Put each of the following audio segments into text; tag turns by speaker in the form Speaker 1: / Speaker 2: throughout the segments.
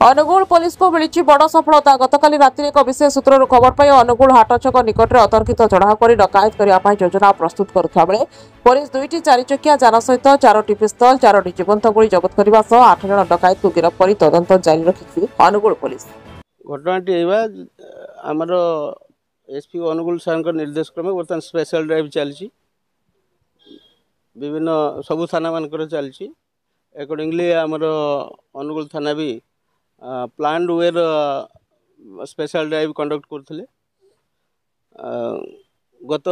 Speaker 1: Angul police को मिली बड़ सफलता। गतकाली राति एक विशेष सूत्र खबर पाई अनुगुल हाटछक निकट में अतर्कित चढ़ाऊ कर डकायत करने योजना प्रस्तुत करुवा बेले पुलिस 2टी 4 चकिया जान सहित 4टी पिस्तल 4टी जीवंत गुड़ी जबत करने सह 8 जन डकायत को गिरफ्त कर तदंत जारी रखी अनुगुल पुलिस।
Speaker 2: घटनाटी आमर एसपी अनुगुल सार निर्देश क्रमे बर्तमान स्पेशल ड्राइव चलती विभिन्न सबु थाना मान चलती एकॉर्डिंगली आमर अनुगुल थाना भी प्लान वेर स्पेशल ड्राइव कंडक्ट करथिले। गत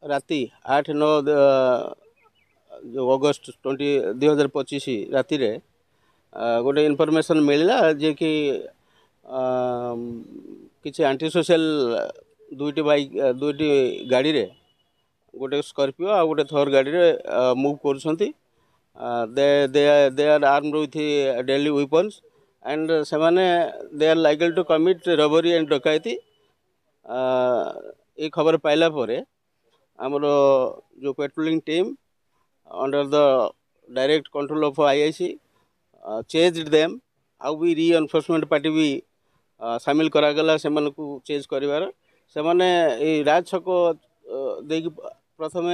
Speaker 2: राति 8-9 जो अगस्त 2025 राति रे गोटे इनफॉरमेशन मिलला जे कि किसी एंटी सोशल दुईटी गाड़ी रे गोटे स्कॉर्पियो आ गोटे थर गाड़ी रे मूव करछंती। They are armed with deadly weapons and सेमाने they are likely to commit robbery and डकैती। ये खबर पाइला परे आमर जो patrolling team under the direct control of IIC chased them आउ भी री एनफोर्समेंट पार्टी भी सामिल करागला से चेज कर राज छक देकी प्रथम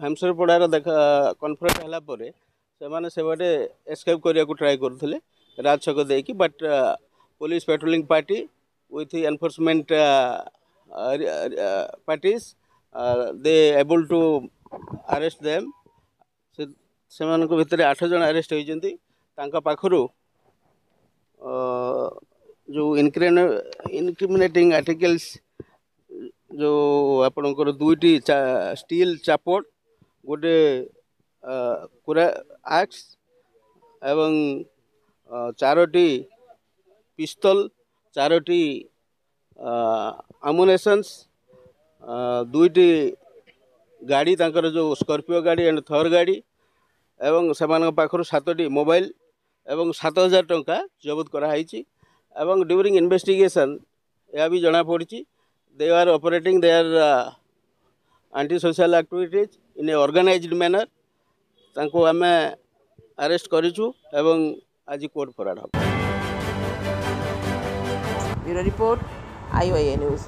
Speaker 2: हेमसरपड़ार देखा कन्फरेंट है से बाटे एस्केप करने को ट्राई करते राज छक देकी but police patrolling party with enforcement parties they able to arrest them से भितर 8 जन अरेस्ट होती पाखु जो इनक्रिमिनेटिंग आर्टिकल्स जो आपणकर 2टी स्टील चापोट गोटे एक्स एवं 4टी पिस्तल 4टी आमुनेशंस 2टी गाड़ी तांकर जो स्कॉर्पियो गाड़ी एंड थर गाड़ी एवं से पाखु 7टी मोबाइल एवं 7,000 टंका जबत कराई एवं ड्यूरिंग इन्वेस्टिगेशन यह भी जना पड़ी they are operating they are anti social activities in a organised manner तांको आमे अरेस्ट करिछु एवं आज कोर्ट फराड हम।
Speaker 1: Bureau report IOA news.